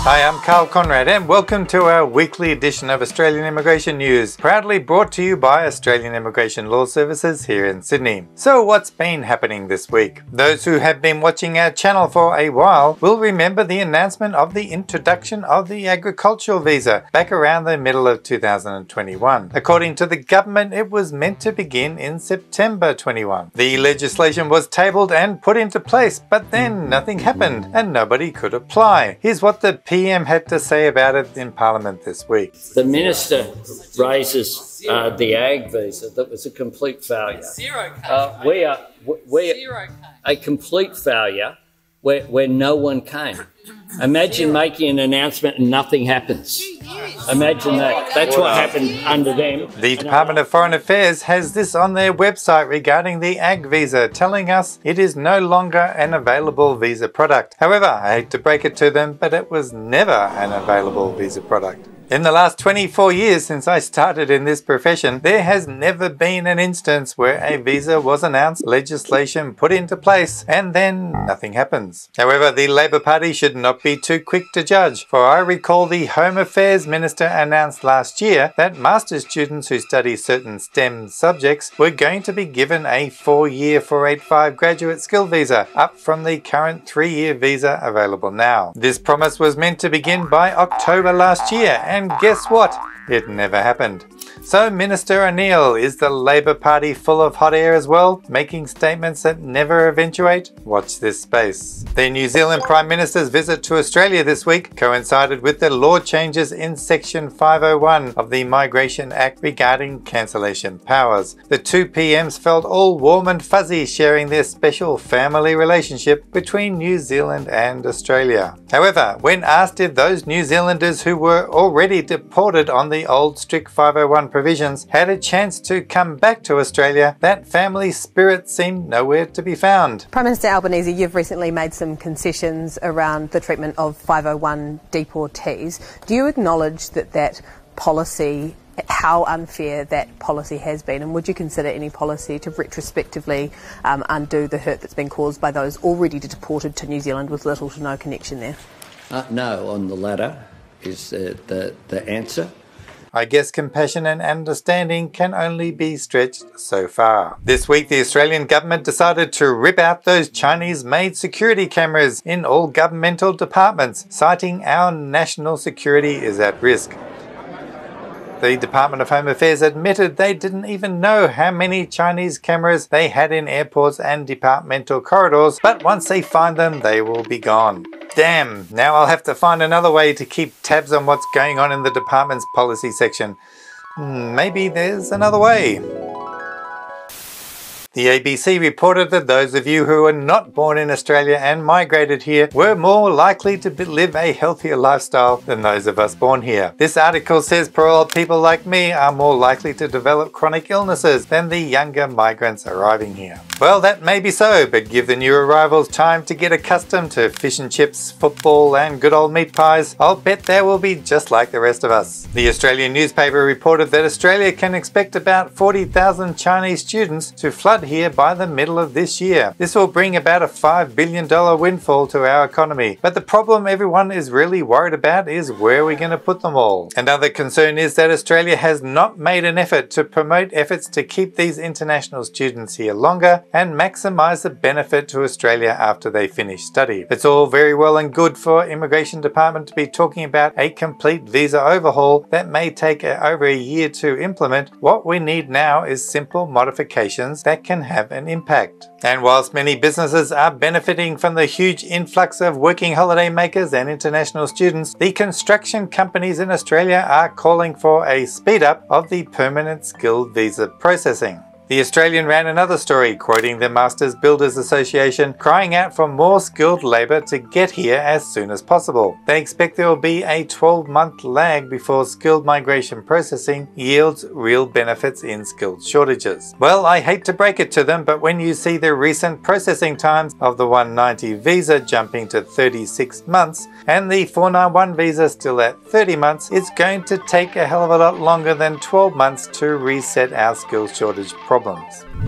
Hi, I'm Karl Konrad and welcome to our weekly edition of Australian Immigration News, proudly brought to you by Australian Immigration Law Services here in Sydney. So what's been happening this week? Those who have been watching our channel for a while will remember the announcement of the introduction of the agricultural visa back around the middle of 2021. According to the government, it was meant to begin in September 21. The legislation was tabled and put into place, but then nothing happened and nobody could apply. Here's what the PM had to say about it in Parliament this week. The Minister raises the Agg Visa that was a complete failure. We are a complete failure where no one came. Imagine making an announcement and nothing happens. Imagine that. That's what happened under them. The Department of Foreign Affairs has this on their website regarding the Agg Visa, telling us it is no longer an available visa product. However, I hate to break it to them, but it was never an available visa product. In the last 24 years since I started in this profession, there has never been an instance where a visa was announced, legislation put into place, and then nothing happens. However, the Labor Party should not be too quick to judge, for I recall the Home Affairs Minister announced last year that master's students who study certain STEM subjects were going to be given a 4-year 485 graduate skill visa, up from the current 3-year visa available now. This promise was meant to begin by October last year, and guess what? It never happened. So Minister O'Neill, is the Labor Party full of hot air as well, making statements that never eventuate? Watch this space. The New Zealand Prime Minister's visit to Australia this week coincided with the law changes in Section 501 of the Migration Act regarding cancellation powers. The two PMs felt all warm and fuzzy, sharing their special family relationship between New Zealand and Australia. However, when asked if those New Zealanders who were already deported on the old strict 501 provisions had a chance to come back to Australia, that family spirit seemed nowhere to be found. Prime Minister Albanese, you've recently made some concessions around the treatment of 501 deportees. Do you acknowledge that policy, how unfair that policy has been, and would you consider any policy to retrospectively undo the hurt that's been caused by those already deported to New Zealand with little to no connection there? No, on the latter is the answer. I guess compassion and understanding can only be stretched so far. This week, the Australian government decided to rip out those Chinese-made security cameras in all governmental departments, citing our national security is at risk. The Department of Home Affairs admitted they didn't even know how many Chinese cameras they had in airports and departmental corridors, but once they find them, they will be gone. Damn, now I'll have to find another way to keep tabs on what's going on in the department's policy section. Maybe there's another way. The ABC reported that those of you who were not born in Australia and migrated here were more likely to live a healthier lifestyle than those of us born here. This article says poor old people like me are more likely to develop chronic illnesses than the younger migrants arriving here. Well, that may be so, but give the new arrivals time to get accustomed to fish and chips, football and good old meat pies, I'll bet they will be just like the rest of us. The Australian newspaper reported that Australia can expect about 40,000 Chinese students to flood here by the middle of this year. This will bring about a $5 billion windfall to our economy. But the problem everyone is really worried about is where we're going to put them all. Another concern is that Australia has not made an effort to promote efforts to keep these international students here longer and maximize the benefit to Australia after they finish study. It's all very well and good for Immigration Department to be talking about a complete visa overhaul that may take over a year to implement. What we need now is simple modifications that can have an impact. And whilst many businesses are benefiting from the huge influx of working holiday makers and international students, the construction companies in Australia are calling for a speed up of the permanent skilled visa processing. The Australian ran another story quoting the Masters Builders Association, crying out for more skilled labour to get here as soon as possible. They expect there will be a 12-month lag before skilled migration processing yields real benefits in skilled shortages. Well, I hate to break it to them, but when you see the recent processing times of the 190 visa jumping to 36 months and the 491 visa still at 30 months, it's going to take a hell of a lot longer than 12 months to reset our skills shortage problems.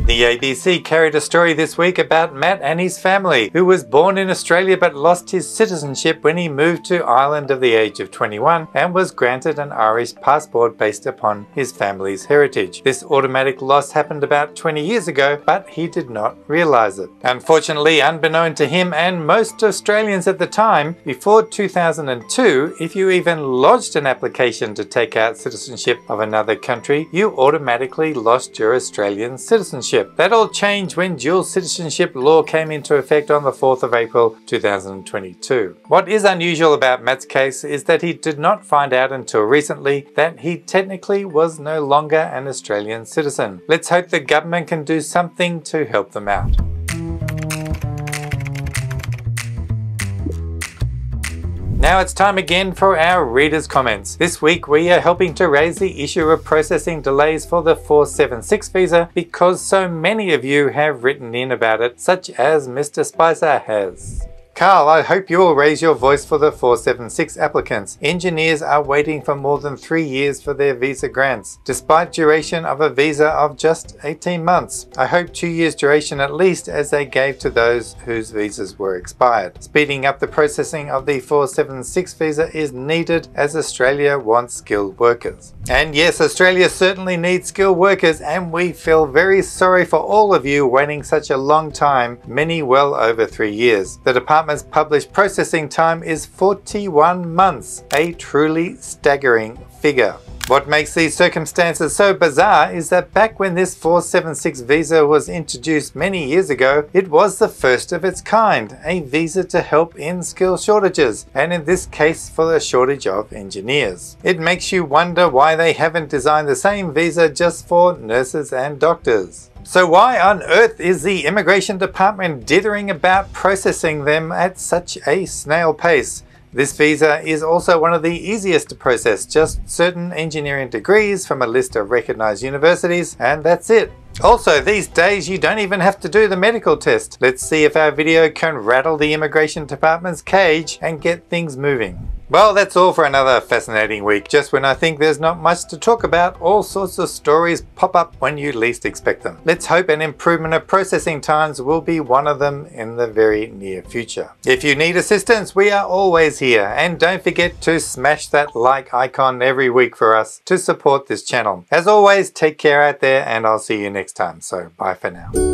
The ABC carried a story this week about Matt and his family, who was born in Australia but lost his citizenship when he moved to Ireland at the age of 21 and was granted an Irish passport based upon his family's heritage. This automatic loss happened about 20 years ago, but he did not realise it. Unfortunately, unbeknown to him and most Australians at the time, before 2002, if you even lodged an application to take out citizenship of another country, you automatically lost your Australian citizenship. That all changed when dual citizenship law came into effect on the 4th of April 2022. What is unusual about Matt's case is that he did not find out until recently that he technically was no longer an Australian citizen. Let's hope the government can do something to help them out. Now it's time again for our readers' comments. This week we are helping to raise the issue of processing delays for the 476 visa because so many of you have written in about it, such as Mr. Spicer has. Karl, I hope you will raise your voice for the 476 applicants. Engineers are waiting for more than 3 years for their visa grants, despite duration of a visa of just 18 months. I hope 2 years duration at least, as they gave to those whose visas were expired. Speeding up the processing of the 476 visa is needed as Australia wants skilled workers. And yes, Australia certainly needs skilled workers, and we feel very sorry for all of you waiting such a long time, many well over 3 years. The department's published processing time is 41 months, a truly staggering figure. What makes these circumstances so bizarre is that back when this 476 visa was introduced many years ago, it was the first of its kind, a visa to help in skill shortages, and in this case for the shortage of engineers. It makes you wonder why they haven't designed the same visa just for nurses and doctors. So why on earth is the Immigration Department dithering about processing them at such a snail pace? This visa is also one of the easiest to process, just certain engineering degrees from a list of recognized universities, and that's it. Also, these days you don't even have to do the medical test. Let's see if our video can rattle the Immigration Department's cage and get things moving. Well, that's all for another fascinating week. Just when I think there's not much to talk about, all sorts of stories pop up when you least expect them. Let's hope an improvement of processing times will be one of them in the very near future. If you need assistance, we are always here, and don't forget to smash that like icon every week for us to support this channel. As always, take care out there, and I'll see you next time. So bye for now.